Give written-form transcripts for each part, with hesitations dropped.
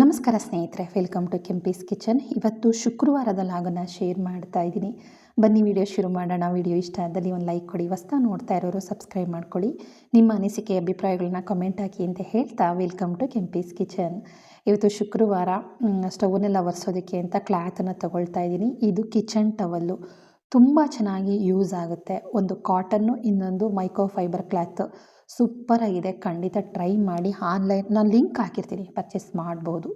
ನಮಸ್ಕಾರ ಸ್ನೇಹಿತರೆ, welcome to Kempee's kitchen. ಇವತ್ತು ಶುಕ್ರವಾರದ ಲಾಗನ್ನು ಶೇರ್ ಮಾಡ್ತಾ ಇದ್ದೀನಿ. ಬನ್ನಿ ವಿಡಿಯೋ ಶುರು ಮಾಡೋಣ. ವಿಡಿಯೋ ಇಷ್ಟ ಆದಲ್ಲಿ ಒಂದು ಲೈಕ್ ಕೊಡಿ, ಹೊಸ್ತಾ ನೋಡ್ತಾ ಇರೋರು ಸಬ್ಸ್ಕ್ರೈಬ್ ಮಾಡ್ಕೊಳ್ಳಿ, ನಿಮ್ಮ ಅನಿಸಿಕೆ ಅಭಿಪ್ರಾಯಗಳನ್ನ ಕಮೆಂಟ್ ಹಾಕಿ ಅಂತ ಹೇಳ್ತಾ ವೆಲ್ಕಮ್ ಟು ಕೆಂಪೀಸ್ ಕಿಚನ್. ಇವತ್ತು ಶುಕ್ರವಾರ ಸ್ಟವ್ನೆಲ್ಲ ಒರೆಸೋದಕ್ಕೆ ಅಂತ ಕ್ಲಾತನ್ನು ತಗೊಳ್ತಾ ಇದ್ದೀನಿ. ಇದು ಕಿಚನ್ ಟವಲ್ಲು, ತುಂಬ ಚೆನ್ನಾಗಿ ಯೂಸ್ ಆಗುತ್ತೆ. ಒಂದು ಕಾಟನ್ನು, ಇನ್ನೊಂದು ಮೈಕ್ರೋ ಫೈಬರ್ ಕ್ಲಾತ್. ಸೂಪರಾಗಿದೆ, ಖಂಡಿತ ಟ್ರೈ ಮಾಡಿ. ಆನ್ಲೈನ್ ನಾನು ಲಿಂಕ್ ಹಾಕಿರ್ತೀನಿ, ಪರ್ಚೇಸ್ ಮಾಡ್ಬೋದು.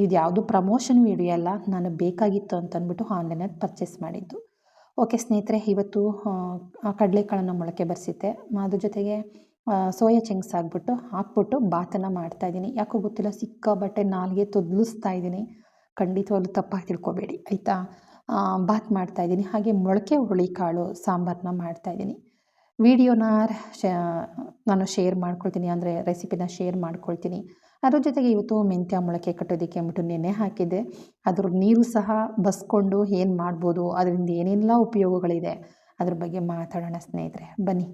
ಇದು ಯಾವುದು ಪ್ರಮೋಷನ್ ವಿಡಿಯೋ ಅಲ್ಲ, ನಾನು ಬೇಕಾಗಿತ್ತು ಅಂತಂದ್ಬಿಟ್ಟು ಆನ್ಲೈನಲ್ಲಿ ಪರ್ಚೇಸ್ ಮಾಡಿದ್ದು. ಓಕೆ ಸ್ನೇಹಿತರೆ, ಇವತ್ತು ಕಡಲೆಕಾಳನ್ನು ಮೊಳಕೆ ಬರೆಸಿದ್ದೆ, ಅದ್ರ ಜೊತೆಗೆ ಸೋಯಾ ಚಂಕ್ಸ್ ಹಾಕ್ಬಿಟ್ಟು ಬಾತನ್ನು ಮಾಡ್ತಾಯಿದ್ದೀನಿ. ಯಾಕೋ ಗೊತ್ತಿಲ್ಲ, ಸಿಕ್ಕಾಬಟ್ಟೆ ನಾಲ್ಗೆ ತೊದಲಿಸ್ತಾ ಇದ್ದೀನಿ. ಖಂಡಿತವಾಗ್ಲೂ ತಪ್ಪಾಗಿ ತಿಳ್ಕೊಬೇಡಿ ಆಯಿತಾ. ಬಾತ್ ಮಾಡ್ತಾಯಿದ್ದೀನಿ, ಹಾಗೆ ಮೊಳಕೆ ಹುರುಳಿಕಾಳು ಸಾಂಬಾರನ್ನ ಮಾಡ್ತಾಯಿದ್ದೀನಿ. ವಿಡಿಯೋನ ನಾನು ಶೇರ್ ಮಾಡ್ಕೊಳ್ತೀನಿ, ಅಂದರೆ ರೆಸಿಪಿನ ಶೇರ್ ಮಾಡ್ಕೊಳ್ತೀನಿ. ಅದ್ರ ಜೊತೆಗೆ ಇವತ್ತು ಮೆಂತ್ಯ ಮೊಳಕೆ ಕಟ್ಟೋದಕ್ಕೆ ಅಂದ್ಬಿಟ್ಟು ನೆನೆ ಹಾಕಿದ್ದೆ. ಅದ್ರ ನೀರು ಸಹ ಬಸ್ಕೊಂಡು ಏನು ಮಾಡ್ಬೋದು, ಅದರಿಂದ ಏನೆಲ್ಲ ಉಪಯೋಗಗಳಿದೆ ಅದ್ರ ಬಗ್ಗೆ ಮಾತಾಡೋಣ ಸ್ನೇಹಿತರೆ, ಬನ್ನಿ.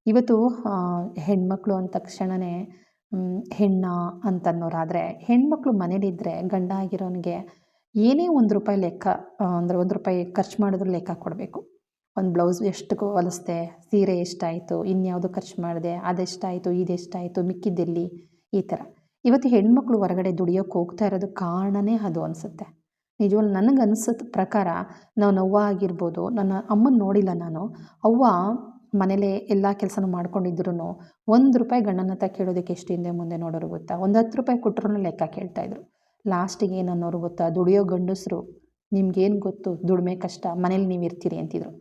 ಇವತ್ತು ಹೆಣ್ಮಕ್ಳು ಅಂದ ತಕ್ಷಣವೇ ಹೆಣ್ಣ ಅಂತನ್ನೋರಾದರೆ, ಹೆಣ್ಮಕ್ಳು ಮನೇಲಿದ್ದರೆ ಗಂಡ ಆಗಿರೋನಿಗೆ ಏನೇ ₹1 ಲೆಕ್ಕ, ಅಂದರೆ ₹1 ಖರ್ಚು ಮಾಡಿದ್ರು ಲೆಕ್ಕ ಕೊಡಬೇಕು. ಒಂದು ಬ್ಲೌಸ್ ಎಷ್ಟು ಹೊಲಿಸ್ದೆ, ಸೀರೆ ಎಷ್ಟಾಯಿತು, ಇನ್ಯಾವುದು ಖರ್ಚು ಮಾಡಿದೆ, ಅದೆಷ್ಟಾಯಿತು, ಇದೆಷ್ಟಾಯಿತು, ಮಿಕ್ಕಿದ್ದೆಲ್ಲಿ, ಈ ಥರ. ಇವತ್ತು ಹೆಣ್ಮಕ್ಳು ಹೊರಗಡೆ ದುಡಿಯೋಕ್ಕೆ ಹೋಗ್ತಾ ಇರೋದು ಕಾರಣವೇ ಅದು ಅನಿಸುತ್ತೆ. ನಿಜವಾಗ್ಲೂ ನನಗೆ ಅನಿಸೋದ ಪ್ರಕಾರ, ಅವ್ವ ಆಗಿರ್ಬೋದು, ನನ್ನ ಅಮ್ಮನ ನೋಡಿಲ್ಲ ನಾನು. ಅವ್ವ ಮನೇಲೇ ಎಲ್ಲ ಕೆಲಸನೂ ಮಾಡ್ಕೊಂಡಿದ್ರು ₹1 ಗಂಡನ ಹತ್ರ ಕೇಳೋದಕ್ಕೆ ಎಷ್ಟು ಹಿಂದೆ ಮುಂದೆ ನೋಡೋರು ಗೊತ್ತಾ. ಒಂದು ₹10 ಕೊಟ್ಟರು ಲೆಕ್ಕ ಕೇಳ್ತಾಯಿದ್ರು. ಲಾಸ್ಟಿಗೆ ಏನು ಅನ್ನೋರು ಗೊತ್ತಾ, ದುಡಿಯೋ ಗಂಡಸರು ನಿಮ್ಗೇನು ಗೊತ್ತು, ದುಡಿಮೆ ಕಷ್ಟ, ಮನೇಲಿ ನೀವು ಇರ್ತೀರಿ ಅಂತಿದ್ರು.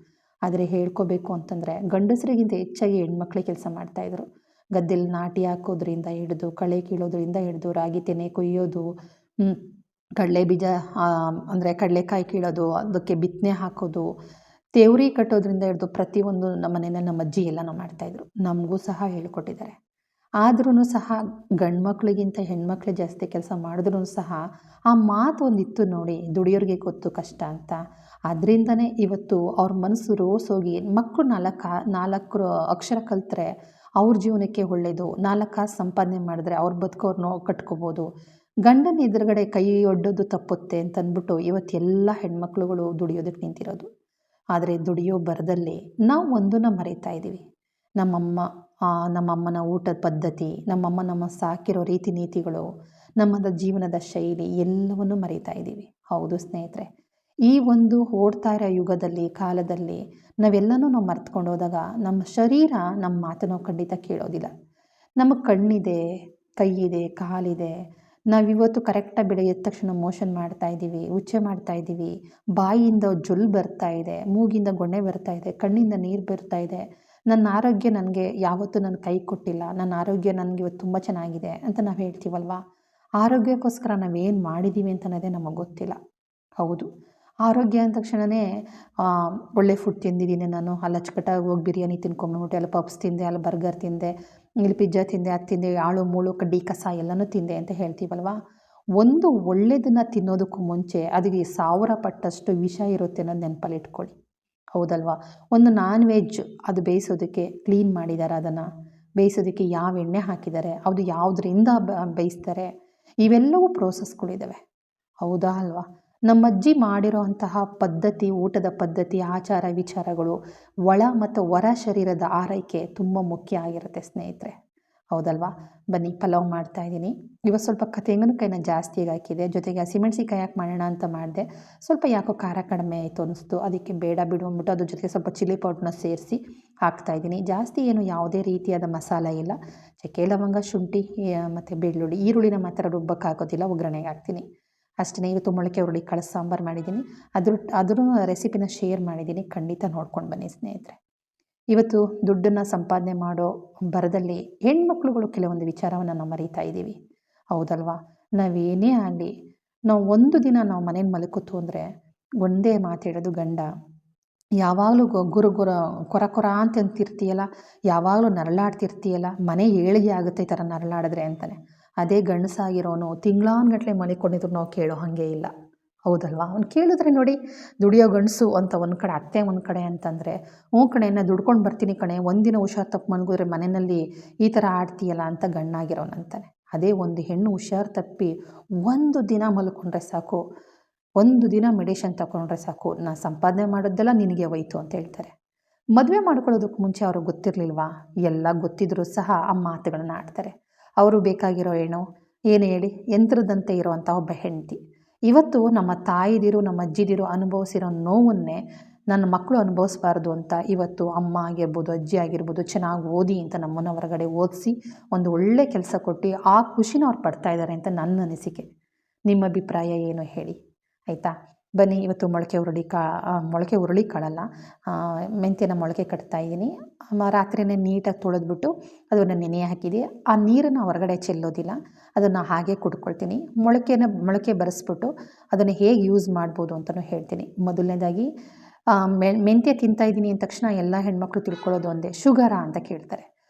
ಆದರೆ ಹೇಳ್ಕೋಬೇಕು ಅಂತಂದರೆ ಗಂಡಸರಿಗಿಂತ ಹೆಚ್ಚಾಗಿ ಹೆಣ್ಮಕ್ಳೇ ಕೆಲಸ ಮಾಡ್ತಾಯಿದ್ರು. ಗದ್ದೆಲಿ ನಾಟಿ ಹಾಕೋದ್ರಿಂದ ಹಿಡಿದು, ಕಳೆ ಕೀಳೋದ್ರಿಂದ ಹಿಡಿದು, ರಾಗಿ ತೆನೆ ಕೊಯ್ಯೋದು, ಕಡಲೆ ಬೀಜ ಅಂದರೆ ಕಡಲೆಕಾಯಿ ಕೀಳೋದು, ಅದಕ್ಕೆ ಬಿತ್ತನೆ ಹಾಕೋದು, ತೇವರಿ ಕಟ್ಟೋದ್ರಿಂದ ಹಿಡಿದು ಪ್ರತಿಯೊಂದು ನಮ್ಮ ಮನೆಯಲ್ಲಿ ನಮ್ಮ ಅಜ್ಜಿ ಎಲ್ಲನೂ ಮಾಡ್ತಾಯಿದ್ರು. ನಮಗೂ ಸಹ ಹೇಳ್ಕೊಟ್ಟಿದ್ದಾರೆ. ಆದ್ರೂ ಸಹ ಗಂಡು ಮಕ್ಳಿಗಿಂತ ಹೆಣ್ಮಕ್ಳೇ ಜಾಸ್ತಿ ಕೆಲಸ ಮಾಡಿದ್ರೂ ಸಹ ಆ ಮಾತು ಒಂದಿತ್ತು ನೋಡಿ, ದುಡಿಯೋರಿಗೆ ಗೊತ್ತು ಕಷ್ಟ ಅಂತ. ಅದರಿಂದನೇ ಇವತ್ತು ಅವ್ರ ಮನಸ್ಸು ರೋಸೋಗಿ ಮಕ್ಕಳು 4 ಅಕ್ಷರ ಕಲಿತ್ರೆ ಅವ್ರ ಜೀವನಕ್ಕೆ ಒಳ್ಳೆಯದು, 4 ಕಾಸು ಸಂಪಾದನೆ ಮಾಡಿದ್ರೆ ಅವ್ರ ಬದುಕವ್ರನ್ನೋ ಕಟ್ಕೋಬೋದು, ಗಂಡನ ಎದುರುಗಡೆ ಕೈ ಒಡ್ಡೋದು ತಪ್ಪುತ್ತೆ ಅಂತಂದ್ಬಿಟ್ಟು ಇವತ್ತು ಎಲ್ಲ ಹೆಣ್ಮಕ್ಳುಗಳು ದುಡಿಯೋದಕ್ಕೆ ನಿಂತಿರೋದು. ಆದರೆ ದುಡಿಯೋ ಬರದಲ್ಲಿ ನಾವು ಒಂದನ್ನು ಮರೀತಾ ಇದ್ದೀವಿ. ನಮ್ಮಮ್ಮನ ಊಟದ ಪದ್ಧತಿ, ನಮ್ಮ ಸಾಕಿರೋ ರೀತಿ ನೀತಿಗಳು, ನಮ್ಮದ ಜೀವನದ ಶೈಲಿ ಎಲ್ಲವನ್ನೂ ಮರೀತಾ ಇದ್ದೀವಿ. ಹೌದು ಸ್ನೇಹಿತರೆ, ಈ ಒಂದು ಓಡ್ತಾ ಇರೋ ಯುಗದಲ್ಲಿ, ಕಾಲದಲ್ಲಿ ನಾವು ಮರೆತ್ಕೊಂಡು ಹೋದಾಗ ನಮ್ಮ ಶರೀರ ನಮ್ಮ ಮಾತನ್ನು ಖಂಡಿತ ಕೇಳೋದಿಲ್ಲ. ನಮಗೆ ಕಣ್ಣಿದೆ, ಕೈ ಇದೆ, ಕಾಲಿದೆ, ನಾವಿವತ್ತು ಕರೆಕ್ಟಾಗಿ ಬೆಳಗ್ಗೆ ಎದ್ದ ತಕ್ಷಣ ಮೋಷನ್ ಮಾಡ್ತಾಯಿದ್ದೀವಿ, ಉಚ್ಚೆ ಮಾಡ್ತಾಯಿದ್ದೀವಿ, ಬಾಯಿಯಿಂದ ಜೊಲ್ಲು ಬರ್ತಾ ಇದೆ, ಮೂಗಿಂದ ಗೊಣ್ಣೆ ಬರ್ತಾ ಇದೆ, ಕಣ್ಣಿಂದ ನೀರು ಬರ್ತಾ ಇದೆ. ನನ್ನ ಆರೋಗ್ಯ ನನಗೆ ಯಾವತ್ತೂ ನನ್ನ ಕೈ ಕೊಟ್ಟಿಲ್ಲ, ನನ್ನ ಆರೋಗ್ಯ ನನಗೆ ಇವತ್ತು ತುಂಬ ಚೆನ್ನಾಗಿದೆ ಅಂತ ನಾವು ಹೇಳ್ತೀವಲ್ವ. ಆರೋಗ್ಯಕ್ಕೋಸ್ಕರ ನಾವೇನು ಮಾಡಿದ್ದೀವಿ ಅಂತ ಅನ್ನೋದೇ ನಮಗೆ ಗೊತ್ತಿಲ್ಲ. ಹೌದು, ಆರೋಗ್ಯ ಅಂದ ತಕ್ಷಣವೇ ಒಳ್ಳೆ ಫುಡ್ ತಿಂದಿದ್ದೀನಿ ನಾನು, ಅಲ್ಲಿ ಅಚ್ಚುಕಟ್ಟಾಗಿ ಹೋಗಿ ಬಿರಿಯಾನಿ ತಿನ್ಕೊಂಬಿಟ್ಟು, ಅಲ್ಲಿ ಪಪ್ಸ್ ತಿಂದೆ, ಅಲ್ಲಿ ಬರ್ಗರ್ ತಿಂದೆ, ಇಲ್ಲಿ ಪಿಜ್ಜಾ ತಿಂದೆ, ಅದು ತಿಂದೆ, ಆಳು ಮೂಳು ಕಡ್ಡಿ ಕಸ ಎಲ್ಲನೂ ತಿಂದೆ ಅಂತ ಹೇಳ್ತೀವಲ್ವ. ಒಂದು ಒಳ್ಳೆಯದನ್ನು ತಿನ್ನೋದಕ್ಕೂ ಮುಂಚೆ ಅದಕ್ಕೆ 1000 ಪಟ್ಟಷ್ಟು ವಿಷ ಇರುತ್ತೆ ಅನ್ನೋದು ನೆನಪಲ್ಲಿ ಇಟ್ಕೊಳ್ಳಿ. ಹೌದಲ್ವಾ. ಒಂದು ನಾನ್ ವೆಜ್ ಅದು ಬೇಯಿಸೋದಕ್ಕೆ ಕ್ಲೀನ್ ಮಾಡಿದ್ದಾರೆ, ಅದನ್ನು ಬೇಯಿಸೋದಕ್ಕೆ ಯಾವ ಎಣ್ಣೆ ಹಾಕಿದ್ದಾರೆ, ಅದು ಯಾವುದರಿಂದ ಬೇಯಿಸ್ತಾರೆ, ಇವೆಲ್ಲವೂ ಪ್ರೋಸೆಸ್ಗಳಿದ್ದಾವೆ. ಹೌದಾ ಅಲ್ವಾ. ನಮ್ಮ ಅಜ್ಜಿ ಮಾಡಿರೋ ಅಂತಹ ಪದ್ಧತಿ, ಊಟದ ಪದ್ಧತಿ, ಆಚಾರ ವಿಚಾರಗಳು ಒಳ ಮತ್ತು ಹೊರ ಶರೀರದ ಆರೈಕೆ ತುಂಬ ಮುಖ್ಯ ಆಗಿರುತ್ತೆ ಸ್ನೇಹಿತರೆ. ಹೌದಲ್ವಾ. ಬನ್ನಿ, ಪಲಾವ್ ಮಾಡ್ತಾಯಿದ್ದೀನಿ. ಇವತ್ತು ಸ್ವಲ್ಪ ತೆಂಗಿನಕಾಯಿನ ಜಾಸ್ತಿಯಾಗಿ ಹಾಕಿದೆ, ಜೊತೆಗೆ ಹಸಿಮೆಣ್ಸಿಕಾಯಿ ಹಾಕಿ ಮಾಡೋಣ ಅಂತ ಮಾಡಿದೆ. ಸ್ವಲ್ಪ ಯಾಕೋ ಖಾರ ಕಡಿಮೆ ಆಯಿತು ಅನ್ನಿಸ್ತು, ಅದಕ್ಕೆ ಬೇಡ ಬಿಡು ಅಂದ್ಬಿಟ್ಟು ಅದ್ರ ಜೊತೆಗೆ ಸ್ವಲ್ಪ ಚಿಲ್ಲಿ ಪೌಡ್ರನ್ನ ಸೇರಿಸಿ ಹಾಕ್ತಾಯಿದ್ದೀನಿ. ಜಾಸ್ತಿ ಏನು ಯಾವುದೇ ರೀತಿಯಾದ ಮಸಾಲೆ ಇಲ್ಲ, ಚಕ್ಕೆ ಲವಂಗ, ಶುಂಠಿ ಮತ್ತು ಬೆಳ್ಳುಳ್ಳಿ, ಈರುಳ್ಳಿನ ಮಾತ್ರ ರುಬ್ಬಕ್ಕೆ ಹಾಕೋದಿಲ್ಲ, ಒಗ್ಗರಣೆಗೆ ಹಾಕ್ತೀನಿ ಅಷ್ಟೇ. ಇವತ್ತು ಮೊಳಕೆ ಹುರುಳಿಕಾಳು ಸಾಂಬಾರು ಮಾಡಿದ್ದೀನಿ, ಅದ್ರ ರೆಸಿಪಿನ ಶೇರ್ ಮಾಡಿದ್ದೀನಿ, ಖಂಡಿತ ನೋಡ್ಕೊಂಡು ಬನ್ನಿ ಸ್ನೇಹಿತರೆ. ಇವತ್ತು ದುಡ್ಡನ್ನು ಸಂಪಾದನೆ ಮಾಡೋ ಬರದಲ್ಲಿ ಹೆಣ್ಮಕ್ಳುಗಳು ಕೆಲವೊಂದು ವಿಚಾರವನ್ನು ನಾವು ಮರೀತಾ ಇದ್ದೀವಿ. ಹೌದಲ್ವಾ. ನಾವೇನೇ ಆಗಲಿ, ನಾವು ಒಂದು ದಿನ ನಾವು ಮನೇಲಿ ಮಲ್ಕೋತು ಅಂದರೆ ಒಂದೇ ಮಾತು ಹೇಳೋದು, ಗಂಡ ಯಾವಾಗಲೂ ಕೊರ ಅಂತಿರ್ತೀಯಲ್ಲ, ಯಾವಾಗಲೂ ನರಳಾಡ್ತಿರ್ತೀಯಲ್ಲ, ಮನೆ ಏಳಿಗೆ ಆಗುತ್ತೆ ಈ ಥರ ನರಳಾಡಿದ್ರೆ ಅಂತಾನೆ. ಅದೇ ಗಂಡಸಾಗಿರೋನು ತಿಂಗಳಾನ್ಗಟ್ಲೆ ಮಲ್ಕೊಂಡಿದ್ರು ನಾವು ಕೇಳೋ ಹಾಗೆ ಇಲ್ಲ. ಹೌದಲ್ವಾ. ಅವ್ನು ಕೇಳಿದ್ರೆ ನೋಡಿ, ದುಡಿಯೋ ಗಂಡಸು ಅಂತ ಒಂದು ಕಡೆ, ಅತ್ತೆ ಒಂದು ಕಡೆ ಅಂತಂದರೆ, ಕಣೆ ನಾನು ದುಡ್ಕೊಂಡು ಬರ್ತೀನಿ ಕಣೆ, ಒಂದಿನ ಹುಷಾರು ತಪ್ಪು ಮಲಗಿದ್ರೆ ಮನೆಯಲ್ಲಿ ಈ ಥರ ಆಡ್ತೀಯಲ್ಲ ಅಂತ ಗಂಡಾಗಿರೋನು ಅಂತಾನೆ. ಅದೇ ಒಂದು ಹೆಣ್ಣು ಹುಷಾರು ತಪ್ಪಿ ಒಂದು ದಿನ ಮಲ್ಕೊಂಡ್ರೆ ಸಾಕು, ಒಂದು ದಿನ ಮೆಡಿಷನ್ ತಗೊಂಡ್ರೆ ಸಾಕು, ನಾನು ಸಂಪಾದನೆ ಮಾಡೋದೆಲ್ಲ ನಿನಗೆ ಹೋಯ್ತು ಅಂತ ಹೇಳ್ತಾರೆ. ಮದುವೆ ಮಾಡ್ಕೊಳ್ಳೋದಕ್ಕೆ ಮುಂಚೆ ಅವ್ರಿಗೆ ಗೊತ್ತಿರಲಿಲ್ವಾ? ಎಲ್ಲ ಗೊತ್ತಿದ್ರೂ ಸಹ ಆ ಮಾತುಗಳನ್ನ ಆಡ್ತಾರೆ. ಅವರು ಬೇಕಾಗಿರೋ ಏನು ಹೇಳಿ, ಯಂತ್ರದಂತೆ ಇರುವಂಥ ಒಬ್ಬ ಹೆಂಡತಿ. ಇವತ್ತು ನಮ್ಮ ತಾಯಿದಿರು, ನಮ್ಮ ಅಜ್ಜಿದಿರು ಅನುಭವಿಸಿರೋ ನೋವನ್ನೇ ನನ್ನ ಮಕ್ಕಳು ಅನುಭವಿಸ್ಬಾರ್ದು ಅಂತ ಇವತ್ತು ಅಮ್ಮ ಆಗಿರ್ಬೋದು, ಅಜ್ಜಿ ಆಗಿರ್ಬೋದು ಚೆನ್ನಾಗಿ ಓದಿ ಅಂತ ನಮ್ಮನ್ನು ಹೊರಗಡೆ ಓದಿಸಿ ಒಂದು ಒಳ್ಳೆ ಕೆಲಸ ಕೊಟ್ಟು ಆ ಖುಷಿನ ಅವ್ರು ಪಡ್ತಾ ಇದ್ದಾರೆ ಅಂತ ನನ್ನ ಅನಿಸಿಕೆ. ನಿಮ್ಮ ಅಭಿಪ್ರಾಯ ಏನು ಹೇಳಿ, ಆಯಿತಾ? ಬನ್ನಿ, ಇವತ್ತು ಮೊಳಕೆ ಹುರುಳಿ ಕಾಳಲ್ಲ, ಮೆಂತ್ಯನ ಮೊಳಕೆ ಕಟ್ತಾ ಇದ್ದೀನಿ. ರಾತ್ರಿಯೇ ನೀಟಾಗಿ ತೊಳೆದ್ಬಿಟ್ಟು ಅದನ್ನು ನೆನೆ ಹಾಕಿದೆ. ಆ ನೀರನ್ನು ಹೊರಗಡೆ ಚೆಲ್ಲೋದಿಲ್ಲ, ಅದನ್ನು ಹಾಗೆ ಕುಡ್ಕೊಳ್ತೀನಿ. ಮೊಳಕೆ ಬರೆಸ್ಬಿಟ್ಟು ಅದನ್ನು ಹೇಗೆ ಯೂಸ್ ಮಾಡ್ಬೋದು ಅಂತಲೂ ಹೇಳ್ತೀನಿ. ಮೊದಲನೇದಾಗಿ ಮೆಂತ್ಯ ತಿಂತಾಯಿದ್ದೀನಿ ಅಂದ ತಕ್ಷಣ ಎಲ್ಲ ಹೆಣ್ಮಕ್ಳು ತಿಳ್ಕೊಳ್ಳೋದು ಒಂದೇ, ಶುಗರಾ ಅಂತ ಕೇಳ್ತಾರೆ.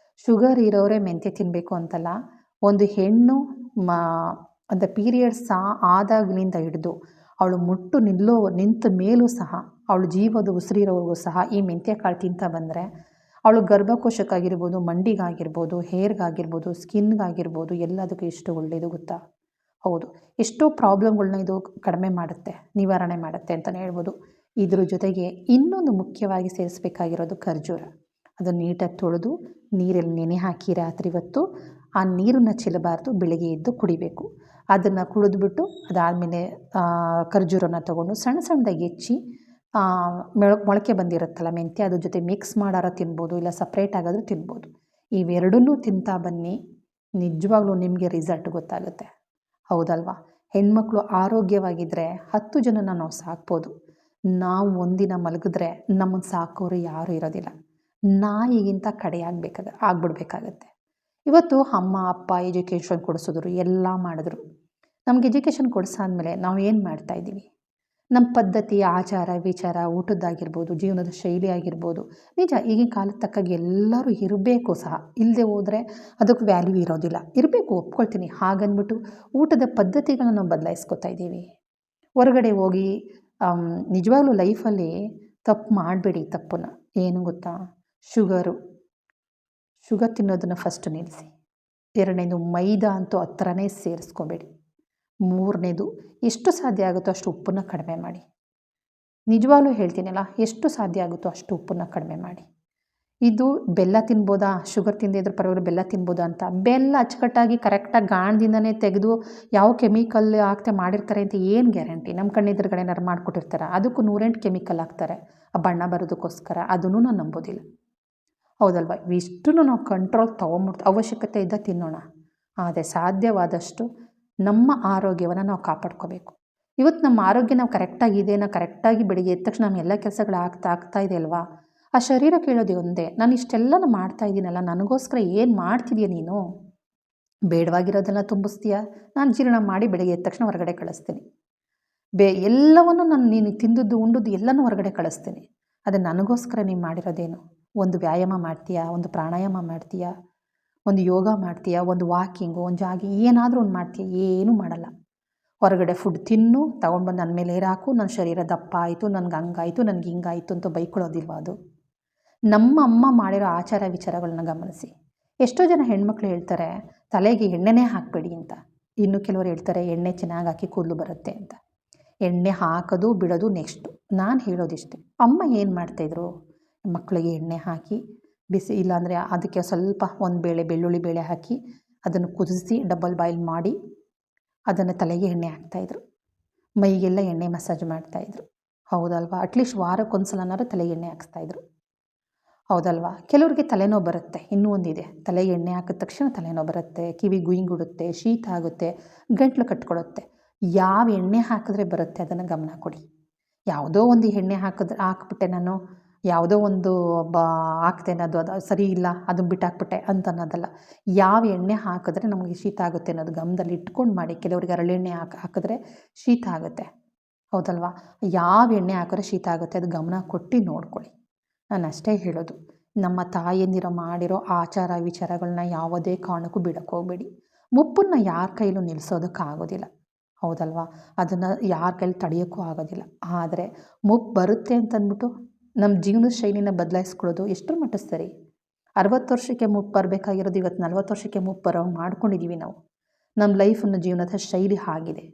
ಶುಗರ್ ಇರೋರೇ ಮೆಂತ್ಯ ತಿನ್ನಬೇಕು ಅಂತಲ್ಲ. ಒಂದು ಹೆಣ್ಣು ಒಂದು ಪೀರಿಯಡ್ಸ್ ಆದಾಗಲಿಂದ ಹಿಡಿದು ಅವಳು ನಿಂತ ಮೇಲೂ ಸಹ, ಅವಳು ಜೀವದ ಉಸಿರಿರೋವರೆಗೂ ಸಹ ಈ ಮೆಂತ್ಯ ಕಾಳು ತಿಂತಾ ಬಂದರೆ ಅವಳು ಗರ್ಭಕೋಶಕ್ಕಾಗಿರ್ಬೋದು, ಮಂಡಿಗಾಗಿರ್ಬೋದು, ಹೇರ್ಗಾಗಿರ್ಬೋದು, ಸ್ಕಿನ್ಗಾಗಿರ್ಬೋದು, ಎಲ್ಲದಕ್ಕೂ ಎಷ್ಟು ಒಳ್ಳೆಯದು ಗೊತ್ತಾ? ಹೌದು, ಎಷ್ಟೋ ಪ್ರಾಬ್ಲಮ್ಗಳನ್ನ ಇದು ಕಡಿಮೆ ಮಾಡುತ್ತೆ, ನಿವಾರಣೆ ಮಾಡುತ್ತೆ ಅಂತಲೇ ಹೇಳ್ಬೋದು. ಇದ್ರ ಜೊತೆಗೆ ಇನ್ನೊಂದು ಮುಖ್ಯವಾಗಿ ಸೇರಿಸ್ಬೇಕಾಗಿರೋದು ಖರ್ಜೂರ. ಅದನ್ನು ನೀಟಾಗಿ ತೊಳೆದು ನೀರಲ್ಲಿ ನೆನೆ ಹಾಕಿ ರಾತ್ರಿ ಹೊತ್ತು ಆ ನೀರನ್ನು ಚೆಲ್ಲಬಾರ್ದು, ಬೆಳಗ್ಗೆ ಎದ್ದು ಕುಡಿಬೇಕು. ಅದನ್ನು ಕುಡಿದ್ಬಿಟ್ಟು ಅದಾದಮೇಲೆ ಖರ್ಜೂರನ ತೊಗೊಂಡು ಸಣ್ಣ ಸಣ್ಣದಾಗಿ ಹೆಚ್ಚಿ ಮೊಳಕೆ ಬಂದಿರುತ್ತಲ್ಲ ಮೆಂತ್ಯ, ಅದ್ರ ಜೊತೆ ಮಿಕ್ಸ್ ಮಾಡಾರ ತಿನ್ಬೋದು, ಇಲ್ಲ ಸಪ್ರೇಟ್ ಆಗಾದರೂ ತಿನ್ಬೋದು. ಇವೆರಡನ್ನೂ ತಿಂತಾ ಬನ್ನಿ, ನಿಜವಾಗ್ಲೂ ನಿಮಗೆ ರಿಸಲ್ಟ್ ಗೊತ್ತಾಗುತ್ತೆ. ಹೌದಲ್ವಾ? ಹೆಣ್ಮಕ್ಳು ಆರೋಗ್ಯವಾಗಿದ್ದರೆ 10 ಜನನ ನಾವು ಸಾಕ್ಬೋದು. ನಾವು ಒಂದಿನ ಮಲಗಿದ್ರೆ ನಮ್ಮನ್ನು ಸಾಕೋರು ಯಾರೂ ಇರೋದಿಲ್ಲ. ನಾಯಿಗಿಂತ ಆಗ್ಬಿಡ್ಬೇಕಾಗತ್ತೆ. ಇವತ್ತು ಅಮ್ಮ ಅಪ್ಪ ಎಜುಕೇಷನ್ ಕೊಡಿಸಿದ್ರು, ಎಲ್ಲ ಮಾಡಿದ್ರು. ನಮ್ಗೆ ಎಜುಕೇಷನ್ ಕೊಡಿಸಾದ್ಮೇಲೆ ನಾವು ಏನು ಮಾಡ್ತಾಯಿದ್ದೀವಿ? ನಮ್ಮ ಪದ್ಧತಿ, ಆಚಾರ ವಿಚಾರ, ಊಟದ್ದಾಗಿರ್ಬೋದು, ಜೀವನದ ಶೈಲಿ ಆಗಿರ್ಬೋದು, ನಿಜ ಈಗಿನ ಕಾಲದ ತಕ್ಕಾಗಿ ಎಲ್ಲರೂ ಇರಬೇಕು ಸಹ. ಇಲ್ಲದೆ ಹೋದರೆ ಅದಕ್ಕೆ ವ್ಯಾಲ್ಯೂ ಇರೋದಿಲ್ಲ. ಇರಬೇಕು, ಒಪ್ಕೊಳ್ತೀನಿ. ಹಾಗನ್ಬಿಟ್ಟು ಊಟದ ಪದ್ಧತಿಗಳನ್ನ ನಾವು ಬದಲಾಯಿಸ್ಕೊತಾ ಇದ್ದೀವಿ. ಹೊರಗಡೆ ಹೋಗಿ ನಿಜವಾಗ್ಲೂ ಲೈಫಲ್ಲಿ ತಪ್ಪು ಮಾಡಬೇಡಿ. ತಪ್ಪನ್ನು ಏನು ಗೊತ್ತಾ? ಶುಗರ್ ತಿನ್ನೋದನ್ನು ಫಸ್ಟ್ ನಿಲ್ಲಿಸಿ. 2ನೇದು ಮೈದಾ ಅಂತೂ ಹತ್ರನೇ ಸೇರಿಸ್ಕೊಬೇಡಿ. 3ನೇದು ಎಷ್ಟು ಸಾಧ್ಯ ಆಗುತ್ತೋ ಅಷ್ಟು ಉಪ್ಪನ್ನು ಕಡಿಮೆ ಮಾಡಿ. ನಿಜವಾಗ್ಲೂ ಹೇಳ್ತೀನಲ್ಲ, ಎಷ್ಟು ಸಾಧ್ಯ ಆಗುತ್ತೋ ಅಷ್ಟು ಉಪ್ಪನ್ನು ಕಡಿಮೆ ಮಾಡಿ. ಇದು ಬೆಲ್ಲ ತಿನ್ಬೋದಾ, ಶುಗರ್ ತಿಂದಿದ್ರೆ ಪರವಾಗಿಲ್ಲ ಬೆಲ್ಲ ತಿನ್ಬೋದಾ ಅಂತ, ಬೆಲ್ಲ ಅಚ್ಚುಕಟ್ಟಾಗಿ ಕರೆಕ್ಟಾಗಿ ಗಾಣದಿಂದನೇ ತೆಗೆದು ಯಾವ ಕೆಮಿಕಲ್ ಹಾಕ್ತೆ ಮಾಡಿರ್ತಾರೆ ಅಂತ ಏನು ಗ್ಯಾರಂಟಿ? ನಮ್ಮ ಕಣ್ಣೆದುರುಗಡೆ ಏನಾರು ಮಾಡಿಕೊಟ್ಟಿರ್ತಾರೆ, ಅದಕ್ಕೂ 108 ಕೆಮಿಕಲ್ ಹಾಕ್ತಾರೆ ಆ ಬಣ್ಣ ಬರೋದಕ್ಕೋಸ್ಕರ. ಅದನ್ನು ನಾನು ನಂಬೋದಿಲ್ಲ. ಹೌದಲ್ವ? ಇಷ್ಟನ್ನು ನಾವು ಕಂಟ್ರೋಲ್ ಅವಶ್ಯಕತೆ ಇದ್ದ ತಿನ್ನೋಣ. ಆದರೆ ಸಾಧ್ಯವಾದಷ್ಟು ನಮ್ಮ ಆರೋಗ್ಯವನ್ನು ನಾವು ಕಾಪಾಡ್ಕೋಬೇಕು. ಇವತ್ತು ನಮ್ಮ ಆರೋಗ್ಯ ನಾವು ಕರೆಕ್ಟಾಗಿದೆ, ನಾವು ಕರೆಕ್ಟಾಗಿ ಬೆಳಿಗ್ಗೆ ಎದ್ದ ತಕ್ಷಣ ನಮ್ಮ ಎಲ್ಲ ಕೆಲಸಗಳು ಆಗ್ತಾ ಇದೆ ಅಲ್ವಾ? ಆ ಶರೀರ ಕೇಳೋದೇ ಒಂದೇ, ನಾನು ಇಷ್ಟೆಲ್ಲ ಮಾಡ್ತಾಯಿದ್ದೀನಲ್ಲ, ನನಗೋಸ್ಕರ ಏನು ಮಾಡ್ತಿದೀಯ ನೀನು? ಬೇಡವಾಗಿರೋದೆಲ್ಲ ತುಂಬಿಸ್ತೀಯ, ನಾನು ಜೀರ್ಣ ಮಾಡಿ ಬೆಳಿಗ್ಗೆ ಎದ್ದ ತಕ್ಷಣ ಹೊರಗಡೆ ಕಳಿಸ್ತೀನಿ. ಎಲ್ಲವನ್ನು ನೀನು ತಿಂದದ್ದು ಉಂಡದ್ದು ಎಲ್ಲನೂ ಹೊರಗಡೆ ಕಳಿಸ್ತೀನಿ. ಅದು ನನಗೋಸ್ಕರ ನೀನು ಮಾಡಿರೋದೇನು? ಒಂದು ವ್ಯಾಯಾಮ ಮಾಡ್ತೀಯಾ, ಒಂದು ಪ್ರಾಣಾಯಾಮ ಮಾಡ್ತೀಯಾ, ಒಂದು ಯೋಗ ಮಾಡ್ತೀಯಾ, ಒಂದು ವಾಕಿಂಗು, ಒಂದು ಜಾಗಿಂಗ್, ಏನಾದರೂ ಒಂದು ಮಾಡ್ತೀಯಾ? ಏನೂ ಮಾಡಲ್ಲ. ಹೊರಗಡೆ ಫುಡ್ ತಿನ್ನು, ತೊಗೊಂಡ್ಬಂದು ನನ್ನ ಮೇಲೆ ಹಾಕು, ನನ್ನ ಶರೀರ ದಪ್ಪ ಆಯಿತು, ನನಗೆ ಹಂಗಾಯಿತು, ನನಗೆ ಹಿಂಗಾಯಿತು ಅಂತ ಬೈಕೊಳ್ಳೋದಿಲ್ವ? ಅದು ನಮ್ಮ ಅಮ್ಮ ಮಾಡಿರೋ ಆಚಾರ ವಿಚಾರಗಳನ್ನ ಗಮನಿಸಿ. ಎಷ್ಟೋ ಜನ ಹೆಣ್ಮಕ್ಳು ಹೇಳ್ತಾರೆ ತಲೆಗೆ ಎಣ್ಣೆನೇ ಹಾಕಬೇಡಿ ಅಂತ. ಇನ್ನು ಕೆಲವರು ಹೇಳ್ತಾರೆ ಎಣ್ಣೆ ಚೆನ್ನಾಗಿ ಹಾಕಿ ಕೂದಲು ಬರುತ್ತೆ ಅಂತ. ಎಣ್ಣೆ ಹಾಕೋದು ಬಿಡೋದು ನೆಕ್ಸ್ಟು. ನಾನು ಹೇಳೋದಿಷ್ಟೇ, ಅಮ್ಮ ಏನು ಮಾಡ್ತಾಯಿದ್ರು? ಮಕ್ಕಳಿಗೆ ಎಣ್ಣೆ ಹಾಕಿ ಬಿಸಿ, ಇಲ್ಲಾಂದರೆ ಅದಕ್ಕೆ ಸ್ವಲ್ಪ ಬೆಳ್ಳುಳ್ಳಿ ಬೇಳೆ ಹಾಕಿ ಅದನ್ನು ಕುದಿಸಿ ಡಬಲ್ ಬಾಯ್ಲ್ ಮಾಡಿ ಅದನ್ನು ತಲೆಗೆ ಎಣ್ಣೆ ಹಾಕ್ತಾಯಿದ್ರು. ಮೈಗೆಲ್ಲ ಎಣ್ಣೆ ಮಸಾಜ್ ಮಾಡ್ತಾಯಿದ್ರು. ಹೌದಲ್ವಾ? ಅಟ್ಲೀಸ್ಟ್ ವಾರಕ್ಕೊಂದ್ಸಲನಾದ್ರು ತಲೆಗೆ ಎಣ್ಣೆ ಹಾಕ್ಸ್ತಾಯಿದ್ರು. ಹೌದಲ್ವಾ? ಕೆಲವ್ರಿಗೆ ತಲೆನೋವು ಬರುತ್ತೆ. ಇನ್ನೂ ಒಂದಿದೆ, ತಲೆಗೆ ಎಣ್ಣೆ ಹಾಕಿದ ತಕ್ಷಣ ತಲೆನೋವು ಬರುತ್ತೆ, ಕಿವಿ ಗುಯಿಂಗುಡುತ್ತೆ, ಶೀತ ಆಗುತ್ತೆ, ಗಂಟ್ಲು ಕಟ್ಕೊಳ್ಳುತ್ತೆ. ಯಾವ ಎಣ್ಣೆ ಹಾಕಿದ್ರೆ ಬರುತ್ತೆ ಅದನ್ನು ಗಮನ ಕೊಡಿ. ಯಾವುದೋ ಒಂದು ಎಣ್ಣೆ ಹಾಕ್ಬಿಟ್ಟೆ ನಾನು, ಯಾವುದೋ ಒಂದು ಹಾಕ್ತೇನೆ, ಅದು ಸರಿ ಇಲ್ಲ, ಅದನ್ನು ಬಿಟ್ಟಾಕ್ಬಿಟ್ಟೆ ಅಂತ ಅನ್ನೋದಲ್ಲ. ಯಾವ ಎಣ್ಣೆ ಹಾಕಿದ್ರೆ ನಮಗೆ ಶೀತ ಆಗುತ್ತೆ ಅನ್ನೋದು ಗಮನದಲ್ಲಿ ಇಟ್ಕೊಂಡು ಮಾಡಿ. ಕೆಲವರಿಗೆ ಹರಳೆಣ್ಣೆ ಹಾಕಿದ್ರೆ ಶೀತ ಆಗುತ್ತೆ. ಹೌದಲ್ವಾ? ಯಾವ ಎಣ್ಣೆ ಹಾಕಿದ್ರೆ ಶೀತ ಆಗುತ್ತೆ ಅದು ಗಮನ ಕೊಟ್ಟು ನೋಡ್ಕೊಳ್ಳಿ. ನಾನು ಅಷ್ಟೇ ಹೇಳೋದು. ನಮ್ಮ ತಾಯಂದಿರು ಮಾಡಿರೋ ಆಚಾರ ವಿಚಾರಗಳನ್ನ ಯಾವುದೇ ಕಾರಣಕ್ಕೂ ಬಿಡಕ್ಕೆ ಹೋಗಬೇಡಿ. ಮುಪ್ಪನ್ನು ಯಾರ ಕೈಲೂ ನಿಲ್ಲಿಸೋದಕ್ಕಾಗೋದಿಲ್ಲ. ಹೌದಲ್ವಾ? ಅದನ್ನು ಯಾರ ಕೈಲಿ ತಡೆಯೋಕ್ಕೂ ಆಗೋದಿಲ್ಲ. ಆದರೆ ಮುಪ್ಪು ಬರುತ್ತೆ ಅಂತಂದ್ಬಿಟ್ಟು ನಮ್ಮ ಜೀವನದ ಶೈಲಿನ ಬದಲಾಯಿಸ್ಕೊಳ್ಳೋದು ಎಷ್ಟರ ಮಟ್ಟ ಸರಿ? 60 ವರ್ಷಕ್ಕೆ ಮುಪ್ಪು ಬರಬೇಕಾಗಿರೋದು ಇವತ್ತು 40 ವರ್ಷಕ್ಕೆ ಮುಪ್ಪು ಮಾಡ್ಕೊಂಡಿದ್ದೀವಿ ನಾವು. ನಮ್ಮ ಲೈಫನ್ನು ಜೀವನದ ಶೈಲಿ ಆಗಿದೆ.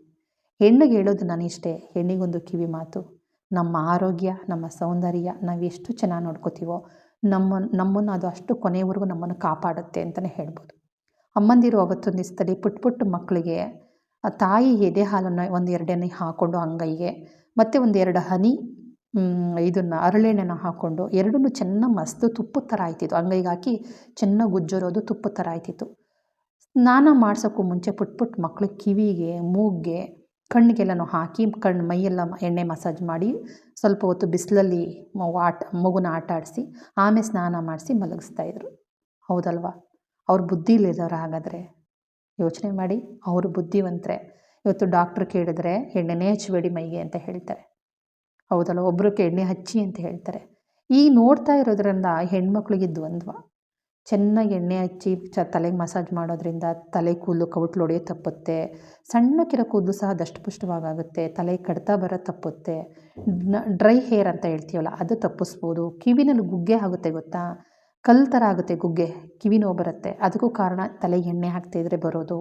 ಹೆಣ್ಣಿಗೆ ಹೇಳೋದು ನಾನಿಷ್ಟೇ, ಹೆಣ್ಣಿಗೊಂದು ಕಿವಿ ಮಾತು, ನಮ್ಮ ಆರೋಗ್ಯ, ನಮ್ಮ ಸೌಂದರ್ಯ ನಾವು ಎಷ್ಟು ಚೆನ್ನಾಗಿ ನೋಡ್ಕೋತೀವೋ ನಮ್ಮನ್ನು ಅದು ಅಷ್ಟು ಕೊನೆಯವರೆಗೂ ನಮ್ಮನ್ನು ಕಾಪಾಡುತ್ತೆ ಅಂತಲೇ ಹೇಳ್ಬೋದು. ಅಮ್ಮಂದಿರು ಅವತ್ತೊಂದು ದಿವಸದಲ್ಲಿ ಪುಟ್ಟ ಪುಟ್ಟ ಮಕ್ಕಳಿಗೆ ಆ ತಾಯಿ ಎದೆ ಹಾಲನ್ನು 1-2 ಹನಿ ಹಾಕ್ಕೊಂಡು ಅಂಗೈಗೆ, ಮತ್ತು 1-2 ಹನಿ ಇದನ್ನು ಹರಳೆಣ್ಣೆನ ಹಾಕ್ಕೊಂಡು ಎರಡನ್ನೂ ಚೆನ್ನಾಗಿ ಮಸ್ತು ತುಪ್ಪದ ಥರ ಆಯ್ತಿತ್ತು. ಅಂಗೈಗೆ ಹಾಕಿ ಚೆನ್ನಾಗಿ ಉಜ್ಜೋರೋದು ತುಪ್ಪದ ಥರ ಆಯ್ತಿತ್ತು. ಸ್ನಾನ ಮಾಡ್ಸೋಕ್ಕೂ ಮುಂಚೆ ಪುಟ್ಟ ಮಕ್ಕಳಿಗೆ ಕಿವಿಗೆ, ಮೂಗಿಗೆ, ಕಣ್ಣಿಗೆಲ್ಲನೂ ಹಾಕಿ ಮೈಯೆಲ್ಲ ಎಣ್ಣೆ ಮಸಾಜ್ ಮಾಡಿ ಸ್ವಲ್ಪ ಹೊತ್ತು ಬಿಸಿಲಲ್ಲಿ ಮಗುನ ಆಟ ಆಡಿಸಿ ಆಮೇಲೆ ಸ್ನಾನ ಮಾಡಿಸಿ ಮಲಗಿಸ್ತಾಯಿದ್ರು. ಹೌದಲ್ವಾ? ಅವ್ರ ಬುದ್ಧಿ ಇಲ್ಲದವ್ರು ಹಾಗಾದರೆ ಯೋಚನೆ ಮಾಡಿ. ಅವರು ಬುದ್ಧಿವಂತರೆ. ಇವತ್ತು ಡಾಕ್ಟ್ರ್ ಕೇಳಿದ್ರೆ ಎಣ್ಣೆನೇ ಹಚ್ಚಬೇಡಿ ಮೈಗೆ ಅಂತ ಹೇಳ್ತಾರೆ. ಹೌದಲ್ವ? ಒಬ್ರಿಗೆ ಎಣ್ಣೆ ಹಚ್ಚಿ ಅಂತ ಹೇಳ್ತಾರೆ. ಈ ನೋಡ್ತಾ ಇರೋದ್ರಿಂದ ಹೆಣ್ಮಕ್ಳಿಗೆ ದ್ವಂದ್ವ. ಚೆನ್ನಾಗಿ ಎಣ್ಣೆ ಹಚ್ಚಿ ತಲೆಗೆ ಮಸಾಜ್ ಮಾಡೋದ್ರಿಂದ ತಲೆ ಕೂದಲು ಕವುಟ್ಲು ಹೊಡೆಯೋದು ತಪ್ಪುತ್ತೆ. ಸಣ್ಣಕ್ಕಿರೋ ಕೂದಲು ಸಹ ದಷ್ಟಪುಷ್ಟವಾಗುತ್ತೆ. ತಲೆ ಕಡ್ತ ಬರೋದು ತಪ್ಪುತ್ತೆ. ಡ್ರೈ ಹೇರ್ ಅಂತ ಹೇಳ್ತೀವಲ್ಲ ಅದು ತಪ್ಪಿಸ್ಬೋದು. ಕಿವಿನಲ್ಲಿ ಗುಗ್ಗೆ ಆಗುತ್ತೆ ಗೊತ್ತಾ? ಕಲ್ಲು ಥರ ಆಗುತ್ತೆ ಗುಗ್ಗೆ, ಕಿವಿ ನೋವು ಬರುತ್ತೆ. ಅದಕ್ಕೂ ಕಾರಣ ತಲೆಗೆ ಎಣ್ಣೆ ಹಾಕ್ತಾಯಿದ್ರೆ ಬರೋದು.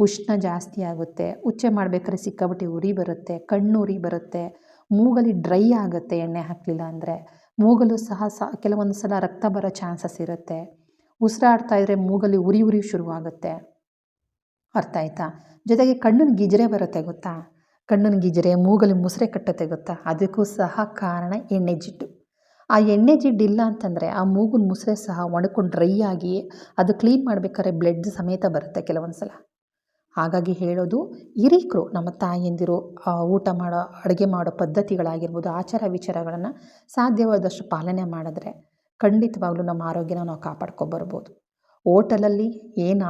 ಉಷ್ಣ ಜಾಸ್ತಿ ಆಗುತ್ತೆ. ಉಚ್ಚೆ ಮಾಡಬೇಕಾದ್ರೆ ಸಿಕ್ಕಾಬಿಟ್ಟು ಉರಿ ಬರುತ್ತೆ, ಕಣ್ಣು ಉರಿ ಬರುತ್ತೆ, ಮೂಗಲ್ಲಿ ಡ್ರೈ ಆಗುತ್ತೆ ಎಣ್ಣೆ ಹಾಕಲಿಲ್ಲ ಅಂದರೆ. ಮೂಗಲ್ಲೂ ಸಹ ಕೆಲವೊಂದು ಸಲ ರಕ್ತ ಬರೋ ಚಾನ್ಸಸ್ ಇರುತ್ತೆ. ಉಸಿರಾಡ್ತಾಯಿದ್ರೆ ಮೂಗಲ್ಲಿ ಉರಿ ಶುರುವಾಗುತ್ತೆ. ಅರ್ಥ ಆಯ್ತಾ? ಜೊತೆಗೆ ಕಣ್ಣಿನ ಗಿಜರೆ ಬರುತ್ತೆ ಗೊತ್ತಾ? ಕಣ್ಣಿನ ಗಿಜರೆ, ಮೂಗಲ್ಲಿ ಮುಸುರೆ ಕಟ್ಟುತ್ತೆ ಗೊತ್ತಾ? ಅದಕ್ಕೂ ಸಹ ಕಾರಣ ಎಣ್ಣೆ ಜಿಡ್ಡು. ಆ ಎಣ್ಣೆ ಜಿಡ್ಡು ಇಲ್ಲ ಅಂತಂದರೆ ಆ ಮೂಗಿನ ಮುಸುರೆ ಸಹ ಒಣಕೊಂಡು ಡ್ರೈ ಆಗಿ ಅದು ಕ್ಲೀನ್ ಮಾಡಬೇಕಾದ್ರೆ ಬ್ಲಡ್ ಸಮೇತ ಬರುತ್ತೆ ಕೆಲವೊಂದು ಸಲ. ಹಾಗಾಗಿ ಹೇಳೋದು, ಹಿರೀಕರು ನಮ್ಮ ತಾಯಂದಿರು ಊಟ ಮಾಡೋ, ಅಡುಗೆ ಮಾಡೋ ಪದ್ಧತಿಗಳಾಗಿರ್ಬೋದು, ಆಚಾರ ವಿಚಾರಗಳನ್ನು ಸಾಧ್ಯವಾದಷ್ಟು ಪಾಲನೆ ಮಾಡಿದ್ರೆ ಖಂಡಿತವಾಗ್ಲೂ ನಮ್ಮ ಆರೋಗ್ಯನ ನಾವು ಕಾಪಾಡ್ಕೊಬರ್ಬೋದು. ಹೋಟೆಲಲ್ಲಿ ಏನು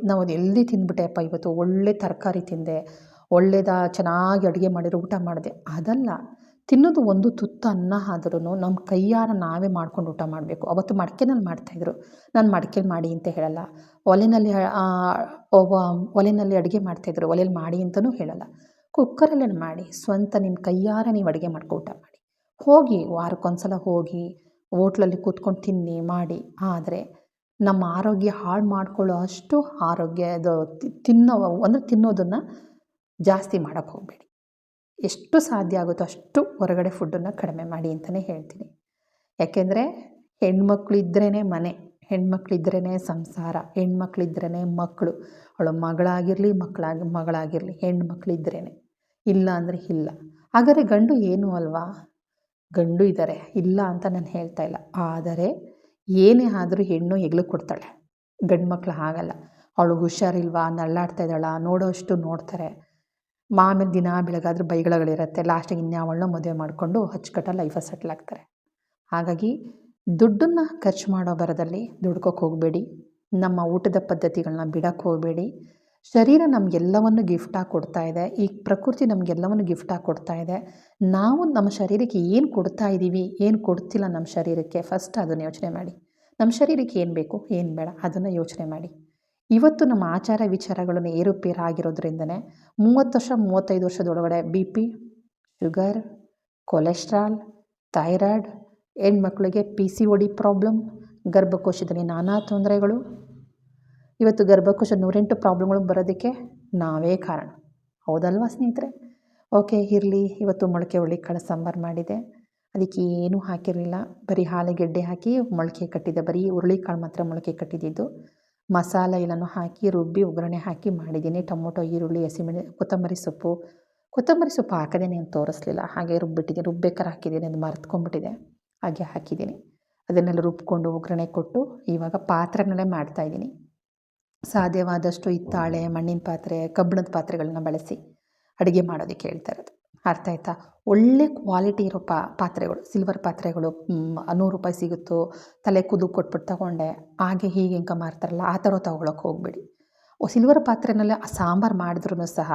ನಾವು ಅದು ಎಲ್ದಿ ತಿಂದ್ಬಿಟ್ಟೆಪ್ಪ ಇವತ್ತು ಒಳ್ಳೆ ತರಕಾರಿ ತಿಂದೆ, ಚೆನ್ನಾಗಿ ಅಡುಗೆ ಮಾಡಿರೋ ಊಟ ಮಾಡಿದೆ, ಅದಲ್ಲ. ತಿನ್ನೋದು ಒಂದು ತುತ್ತು ಅನ್ನ ಆದ್ರೂ ನಮ್ಮ ಕೈಯಾರ ನಾವೇ ಮಾಡ್ಕೊಂಡು ಊಟ ಮಾಡಬೇಕು. ಅವತ್ತು ಮಡಿಕೆನಲ್ಲಿ ಮಾಡ್ತಾಯಿದ್ರು, ನಾನು ಮಡಿಕೆಲಿ ಮಾಡಿ ಅಂತ ಹೇಳಲ್ಲ. ಒಲೆಯಲ್ಲಿ ಅಡುಗೆ ಮಾಡ್ತಾಯಿದ್ರು, ಒಲೆಯಲ್ಲಿ ಮಾಡಿ ಅಂತಲೂ ಹೇಳಲ್ಲ. ಕುಕ್ಕರಲ್ಲೇ ಮಾಡಿ ಸ್ವಂತ ನಿಮ್ಮ ಕೈಯಾರ ನೀವು ಅಡುಗೆ ಮಾಡ್ಕೊ ಊಟ ಮಾಡಿ. ಹೋಗಿ ವಾರಕ್ಕೊಂದ್ಸಲ ಹೋಗಿ ಹೋಟ್ಲಲ್ಲಿ ಕೂತ್ಕೊಂಡು ತಿನ್ನಿ ಮಾಡಿ. ಆದರೆ ನಮ್ಮ ಆರೋಗ್ಯ ಹಾಳು ಮಾಡ್ಕೊಳ್ಳೋ ಅಷ್ಟು ಆರೋಗ್ಯದ ತಿನ್ನೋದನ್ನು ಜಾಸ್ತಿ ಮಾಡೋಕ್ಕೆ ಹೋಗಬೇಡಿ. ಎಷ್ಟು ಸಾಧ್ಯ ಆಗುತ್ತೋ ಅಷ್ಟು ಹೊರಗಡೆ ಫುಡ್ಡನ್ನು ಕಡಿಮೆ ಮಾಡಿ ಅಂತಲೇ ಹೇಳ್ತೀನಿ. ಯಾಕೆಂದರೆ ಹೆಣ್ಮಕ್ಳಿದ್ರೇ ಮನೆ, ಹೆಣ್ಮಕ್ಳಿದ್ರೇ ಸಂಸಾರ, ಹೆಣ್ಮಕ್ಳಿದ್ರೇ ಮಕ್ಕಳು. ಅವಳು ಮಗಳಾಗಿರಲಿ ಹೆಣ್ಮಕ್ಳಿದ್ರೇ, ಇಲ್ಲ ಅಂದರೆ ಇಲ್ಲ. ಹಾಗಾದರೆ ಗಂಡು ಏನೂ ಅಲ್ವಾ? ಗಂಡು ಇದ್ದಾರೆ, ಇಲ್ಲ ಅಂತ ನಾನು ಹೇಳ್ತಾ ಇಲ್ಲ. ಆದರೆ ಏನೇ ಆದರೂ ಹೆಣ್ಣು ಹೆಗ್ಲು ಕೊಡ್ತಾಳೆ, ಗಂಡು ಮಕ್ಕಳು ಹಾಗಲ್ಲ. ಅವಳು ಹುಷಾರಿಲ್ವಾ, ನರಳಾಡ್ತಾ ಇದ್ದಾಳ, ನೋಡೋಷ್ಟು ನೋಡ್ತಾರೆ. ಆಮೇಲೆ ದಿನ ಬೆಳಗಾದ್ರೂ ಬೈಗಳಗಳಿರುತ್ತೆ. ಲಾಸ್ಟಿಗೆ ಇನ್ಯಾವಳನ್ನ ಮದುವೆ ಮಾಡಿಕೊಂಡು ಅಚ್ಚುಕಟ್ಟಾಗಿ ಲೈಫಲ್ಲಿ ಸೆಟ್ಲ್ ಆಗ್ತಾರೆ. ಹಾಗಾಗಿ ದುಡ್ಡನ್ನು ಖರ್ಚು ಮಾಡೋ ಬರದಲ್ಲಿ ದುಡ್ಕೋಕ್ಕೆ ಹೋಗಬೇಡಿ. ನಮ್ಮ ಊಟದ ಪದ್ಧತಿಗಳನ್ನ ಬಿಡೋಕ್ಕೆ ಹೋಗಬೇಡಿ. ಶರೀರ ನಮಗೆಲ್ಲವನ್ನು ಗಿಫ್ಟಾಗಿ ಕೊಡ್ತಾ ಇದೆ. ಈ ಪ್ರಕೃತಿ ನಮಗೆಲ್ಲವನ್ನು ಗಿಫ್ಟಾಗಿ ಕೊಡ್ತಾ ಇದೆ. ನಾವು ನಮ್ಮ ಶರೀರಕ್ಕೆ ಏನು ಕೊಡ್ತಾ ಇದ್ದೀವಿ, ಏನು ಕೊಡ್ತಿಲ್ಲ ನಮ್ಮ ಶರೀರಕ್ಕೆ, ಫಸ್ಟ್ ಅದನ್ನು ಯೋಚನೆ ಮಾಡಿ. ನಮ್ಮ ಶರೀರಕ್ಕೆ ಏನು ಬೇಕು, ಏನು ಬೇಡ ಅದನ್ನು ಯೋಚನೆ ಮಾಡಿ. ಇವತ್ತು ನಮ್ಮ ಆಚಾರ ವಿಚಾರಗಳನ್ನು ಏರುಪೇರು ಆಗಿರೋದ್ರಿಂದನೇ 30 ವರ್ಷ 35 ವರ್ಷದೊಳಗಡೆ BP, ಶುಗರ್, ಕೊಲೆಸ್ಟ್ರಾಲ್, ಥೈರಾಯ್ಡ್, ಹೆಣ್ಮಕ್ಳಿಗೆ PCOD ಪ್ರಾಬ್ಲಮ್, ಗರ್ಭಕೋಶದಲ್ಲಿ ನಾನಾ ತೊಂದರೆಗಳು. ಇವತ್ತು ಗರ್ಭಕೋಶ 108 ಪ್ರಾಬ್ಲಮ್ಗಳು ಬರೋದಕ್ಕೆ ನಾವೇ ಕಾರಣ. ಹೌದಲ್ವಾ ಸ್ನೇಹಿತರೆ? ಓಕೆ, ಇರಲಿ. ಇವತ್ತು ಮೊಳಕೆ ಹುರುಳಿಕಾಳು ಸಾಂಬಾರು ಮಾಡಿದೆ. ಅದಕ್ಕೆ ಏನೂ ಹಾಕಿರಲಿಲ್ಲ, ಬರೀ ಆಲೂಗೆಡ್ಡೆ ಹಾಕಿ ಮೊಳಕೆ ಕಟ್ಟಿದ್ದೆ. ಬರೀ ಹುರುಳಿಕಾಳು ಮಾತ್ರ ಮೊಳಕೆ ಕಟ್ಟಿದ್ದು. ಮಸಾಲೆ ಎಲ್ಲನೂ ಹಾಕಿ ರುಬ್ಬಿ ಒಗ್ಗರಣೆ ಹಾಕಿ ಮಾಡಿದ್ದೀನಿ. ಟೊಮೊಟೊ, ಈರುಳ್ಳಿ, ಕೊತ್ತಂಬರಿ ಸೊಪ್ಪು ಹಾಕದೆ ನಾನು ತೋರಿಸ್ಲಿಲ್ಲ, ಹಾಗೆ ರುಬ್ಬಿಟ್ಟಿದ್ದೀನಿ. ರುಬ್ಬೇಕಾದ್ರೆ ಹಾಕಿದ್ದೀನಿ, ಅದು ಮರೆತ್ಕೊಂಡ್ಬಿಟ್ಟಿದೆ, ಹಾಗೆ ಹಾಕಿದ್ದೀನಿ. ಅದನ್ನೆಲ್ಲ ರುಬ್ಕೊಂಡು ಒಗ್ಗರಣೆ ಕೊಟ್ಟು ಇವಾಗ ಪಾತ್ರೆನಲ್ಲೇ ಮಾಡ್ತಾಯಿದ್ದೀನಿ. ಸಾಧ್ಯವಾದಷ್ಟು ಹಿತ್ತಾಳೆ, ಮಣ್ಣಿನ ಪಾತ್ರೆ, ಕಬ್ಬಿಣದ ಪಾತ್ರೆಗಳನ್ನ ಬಳಸಿ ಅಡುಗೆ ಮಾಡೋದಕ್ಕೆ ಹೇಳ್ತಾ ಇರೋದು. ಅರ್ಥ ಆಯ್ತಾ? ಒಳ್ಳೆ ಕ್ವಾಲಿಟಿ ಇರೋ ಪಾತ್ರೆಗಳು, ಸಿಲ್ವರ್ ಪಾತ್ರೆಗಳು ₹100 ಸಿಗುತ್ತೋ, ತಲೆ ಕೂದಲು ಕೊಟ್ಬಿಟ್ಟು ತಗೊಂಡೆ, ಹಾಗೆ ಹೀಗೆ ಇಂಕ ಮಾರ್ತಾರಲ್ಲ ಆ ಥರ ತೊಗೊಳಕ್ಕೆ ಹೋಗಬೇಡಿ. ಸಿಲ್ವರ್ ಪಾತ್ರೆನಲ್ಲೇ ಸಾಂಬಾರು ಮಾಡಿದ್ರೂ ಸಹ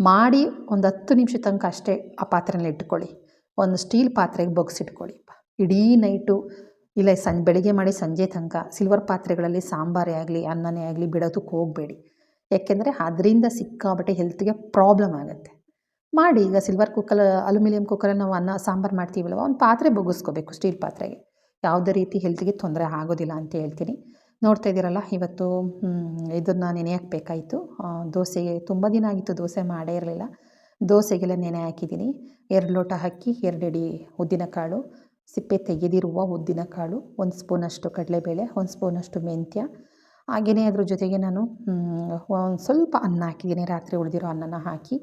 ಮಾಡಿ ಒಂದು 10 ನಿಮಿಷ ತನಕ ಅಷ್ಟೇ ಆ ಪಾತ್ರೆನಲ್ಲಿ ಇಟ್ಕೊಳ್ಳಿ. ಒಂದು ಸ್ಟೀಲ್ ಪಾತ್ರೆಗೆ ಬಗ್ಸಿಟ್ಕೊಳ್ಳಿ. ಇಡೀ ನೈಟು ಇಲ್ಲ ಬೆಳಗ್ಗೆ ಮಾಡಿ ಸಂಜೆ ತನಕ ಸಿಲ್ವರ್ ಪಾತ್ರೆಗಳಲ್ಲಿ ಸಾಂಬಾರೇ ಆಗಲಿ ಅನ್ನನೇ ಆಗಲಿ ಬಿಡೋದಕ್ಕೆ ಹೋಗಬೇಡಿ. ಯಾಕೆಂದರೆ ಅದರಿಂದ ಸಿಕ್ಕಾಬಟ್ಟೆ ಹೆಲ್ತ್ಗೆ ಪ್ರಾಬ್ಲಮ್ ಆಗುತ್ತೆ. ಮಾಡಿ, ಈಗ ಸಿಲ್ವರ್ ಅಲ್ಯೂಮಿನಿಯಂ ಕುಕ್ಕರಲ್ಲಿ ನಾವು ಸಾಂಬಾರು ಮಾಡ್ತೀವಲ್ವ, ಒಂದು ಪಾತ್ರೆ ಬಗ್ಗಿಸ್ಕೋಬೇಕು ಸ್ಟೀಲ್ ಪಾತ್ರೆಗೆ. ಯಾವುದೇ ರೀತಿ ಹೆಲ್ತ್ಗೆ ತೊಂದರೆ ಆಗೋದಿಲ್ಲ ಅಂತ ಹೇಳ್ತೀನಿ. ನೋಡ್ತಾ ಇದ್ದೀರಲ್ಲ, ಇವತ್ತು ಇದನ್ನು ನೆನೆ ಹಾಕಬೇಕಾಯಿತು. ದೋಸೆಗೆ ತುಂಬ ದಿನ ಆಗಿತ್ತು, ದೋಸೆ ಮಾಡೇ ಇರಲಿಲ್ಲ. ದೋಸೆಗೆಲ್ಲ ನೆನೆ ಹಾಕಿದ್ದೀನಿ. 2 ಲೋಟ ಅಕ್ಕಿ, 2 ಹಿಡಿ ಉದ್ದಿನಕಾಳು, ಸಿಪ್ಪೆ ತೆಗೆದಿರುವ ಉದ್ದಿನಕಾಳು, 1 ಸ್ಪೂನಷ್ಟು ಕಡಲೆಬೇಳೆ, 1 ಸ್ಪೂನಷ್ಟು ಮೆಂತ್ಯ, ಹಾಗೆಯೇ ಅದ್ರ ಜೊತೆಗೆ ನಾನು ಒಂದು ಸ್ವಲ್ಪ ಅನ್ನ ಹಾಕಿದ್ದೀನಿ. ರಾತ್ರಿ ಉಳಿದಿರೋ ಅನ್ನನ ಹಾಕಿ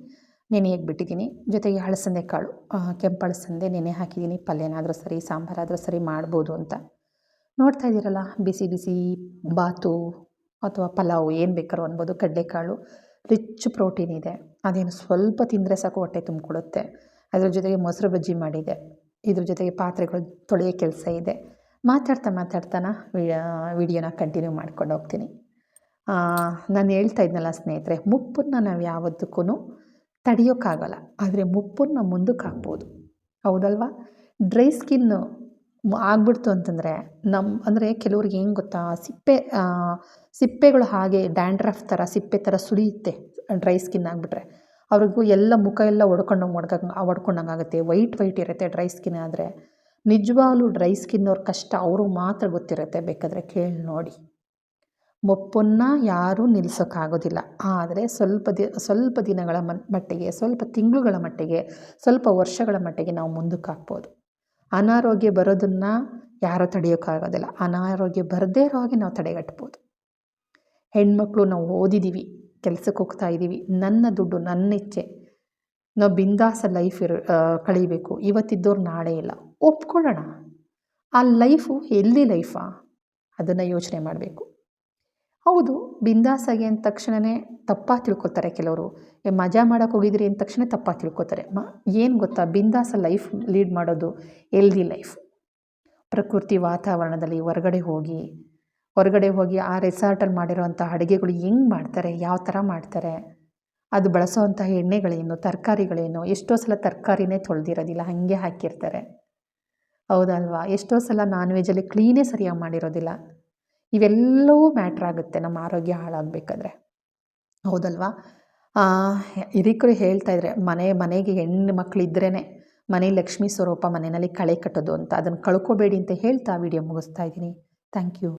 ನೆನೆಯಕ್ಕೆ ಬಿಟ್ಟಿದ್ದೀನಿ. ಜೊತೆಗೆ ಅಲಸಂದೆ ಕಾಳು, ಕೆಂಪು ಅಲಸಂದೆ ನೆನೆ ಹಾಕಿದ್ದೀನಿ. ಪಲ್ಯನಾದರೂ ಸರಿ, ಸಾಂಬಾರಾದರೂ ಸರಿ ಮಾಡ್ಬೋದು ಅಂತ. ನೋಡ್ತಾ ಇದ್ದೀರಲ್ಲ, ಬಿಸಿ ಬಿಸಿ ಬಾತು ಅಥವಾ ಪಲಾವು ಏನು ಬೇಕಾದ್ರೂ ಅನ್ಬೋದು. ಕಡಲೆಕಾಳು ರಿಚ್ ಪ್ರೋಟೀನ್ ಇದೆ, ಅದೇನು ಸ್ವಲ್ಪ ತಿಂದರೆ ಸಾಕು ಹೊಟ್ಟೆ ತುಂಬಿಕೊಡುತ್ತೆ. ಅದ್ರ ಜೊತೆಗೆ ಮೊಸರು ಬಜ್ಜಿ ಮಾಡಿದೆ. ಇದ್ರ ಜೊತೆಗೆ ಪಾತ್ರೆಗಳು ತೊಳೆಯೋ ಕೆಲಸ ಇದೆ. ಮಾತಾಡ್ತಾನ ವಿಡಿಯೋನ ಕಂಟಿನ್ಯೂ ಮಾಡ್ಕೊಂಡು ಹೋಗ್ತೀನಿ. ನಾನು ಹೇಳ್ತಾ ಇದ್ನಲ್ಲ ಸ್ನೇಹಿತರೆ, ಮುಪ್ಪನ್ನು ನಾವು ಯಾವತ್ತಕ್ಕೂ ತಡೆಯೋಕ್ಕಾಗಲ್ಲ, ಆದರೆ ಮುಪ್ಪನ್ನು ಮುಂದಕ್ಕೆ ಹಾಕ್ಬೋದು, ಹೌದಲ್ವಾ? ಡ್ರೈ ಸ್ಕಿನ್ನು ಆಗ್ಬಿಡ್ತು ಅಂತಂದರೆ ಅಂದರೆ ಕೆಲವ್ರಿಗೆ ಹೆಂಗೆ ಗೊತ್ತಾ, ಸಿಪ್ಪೆಗಳು ಹಾಗೆ ಡ್ಯಾಂಡ್ರಫ್ ಥರ ಸಿಪ್ಪೆ ಥರ ಸುಳಿಯುತ್ತೆ. ಡ್ರೈ ಸ್ಕಿನ್ ಆಗಿಬಿಟ್ರೆ ಅವ್ರಿಗೂ ಎಲ್ಲ ಮುಖ ಎಲ್ಲ ಹೊಡ್ಕೊಂಡಂಗೆ ಆಗುತ್ತೆ. ವೈಟ್ ಇರುತ್ತೆ ಡ್ರೈ ಸ್ಕಿನ್ ಆದರೆ. ನಿಜವಾಗ್ಲೂ ಡ್ರೈ ಸ್ಕಿನ್ನವ್ರ ಕಷ್ಟ ಅವ್ರಿಗೆ ಮಾತ್ರ ಗೊತ್ತಿರುತ್ತೆ, ಬೇಕಾದರೆ ಕೇಳಿ ನೋಡಿ. ಮುಪ್ಪನ್ನು ಯಾರೂ ನಿಲ್ಲಿಸೋಕ್ಕಾಗೋದಿಲ್ಲ, ಆದರೆ ಸ್ವಲ್ಪ ದಿನಗಳ ಮಟ್ಟಿಗೆ, ಸ್ವಲ್ಪ ತಿಂಗಳುಗಳ ಮಟ್ಟಿಗೆ, ಸ್ವಲ್ಪ ವರ್ಷಗಳ ಮಟ್ಟಿಗೆ ನಾವು ಮುಂದಕ್ಕೆ ಹಾಕ್ಬೋದು. ಅನಾರೋಗ್ಯ ಬರೋದನ್ನು ಯಾರೂ ತಡೆಯೋಕ್ಕಾಗೋದಿಲ್ಲ. ಅನಾರೋಗ್ಯ ಬರದೇ ಇರೋ ಹಾಗೆ ನಾವು ತಡೆಗಟ್ಬೋದು. ಹೆಣ್ಮಕ್ಳು ನಾವು ಓದಿದ್ದೀವಿ, ಕೆಲಸಕ್ಕೆ ಹೋಗ್ತಾ ಇದ್ದೀವಿ, ನನ್ನ ದುಡ್ಡು ನನ್ನ ಇಚ್ಛೆ, ನಾವು ಬಿಂದಾಸ ಲೈಫ್ ಕಳೀಬೇಕು. ಇವತ್ತಿದ್ದವ್ರು ನಾಳೆ ಇಲ್ಲ, ಒಪ್ಕೊಳ್ಳೋಣ. ಆ ಲೈಫು ಹೆಲ್ದಿ ಲೈಫಾ, ಅದನ್ನು ಯೋಚನೆ ಮಾಡಬೇಕು. ಹೌದು, ಬಿಂದಾಸಾಗಿ ಅಂದ ತಕ್ಷಣವೇ ತಪ್ಪಾಗಿ ತಿಳ್ಕೊತಾರೆ ಕೆಲವರು. ಮಜಾ ಮಾಡೋಕ್ಕೆ ಹೋಗಿದ್ರಿ ಅಂದ ತಕ್ಷಣ ತಪ್ಪಾಗಿ ತಿಳ್ಕೊತಾರೆ. ಏನು ಗೊತ್ತಾ, ಬಿಂದಾಸ ಲೈಫ್ ಲೀಡ್ ಮಾಡೋದು ಹೆಲ್ದಿ ಲೈಫ್. ಪ್ರಕೃತಿ ವಾತಾವರಣದಲ್ಲಿ ಹೊರಗಡೆ ಹೋಗಿ ಆ ರೆಸಾರ್ಟಲ್ಲಿ ಮಾಡಿರೋವಂಥ ಅಡುಗೆಗಳು ಹೆಂಗೆ ಮಾಡ್ತಾರೆ, ಯಾವ ಥರ ಮಾಡ್ತಾರೆ, ಅದು ಬಳಸೋವಂಥ ಎಣ್ಣೆಗಳೇನು, ತರಕಾರಿಗಳೇನು, ಎಷ್ಟೋ ಸಲ ತರಕಾರಿನೇ ತೊಳೆದಿರೋದಿಲ್ಲ, ಹಾಗೆ ಹಾಕಿರ್ತಾರೆ, ಹೌದಲ್ವಾ? ಎಷ್ಟೋ ಸಲ ನಾನ್ ವೆಜ್ಜಲ್ಲಿ ಕ್ಲೀನೇ ಸರಿಯಾಗಿ ಮಾಡಿರೋದಿಲ್ಲ. ಇವೆಲ್ಲವೂ ಮ್ಯಾಟ್ರ್ ಆಗುತ್ತೆ ನಮ್ಮ ಆರೋಗ್ಯ ಹಾಳಾಗಬೇಕಾದ್ರೆ, ಹೌದಲ್ವಾ? ಹಿರಿಕರು ಹೇಳ್ತಾ ಇದ್ರೆ, ಮನೆಗೆ ಹೆಣ್ಣು ಮಕ್ಕಳು ಇದ್ರೇ ಮನೆ ಲಕ್ಷ್ಮೀ ಸ್ವರೂಪ, ಮನೆಯಲ್ಲಿ ಕಳೆ ಕಟ್ಟೋದು ಅಂತ. ಅದನ್ನು ಕಳ್ಕೊಬೇಡಿ ಅಂತ ಹೇಳ್ತಾ ವಿಡಿಯೋ ಮುಗಿಸ್ತಾ ಇದ್ದೀನಿ. Thank you.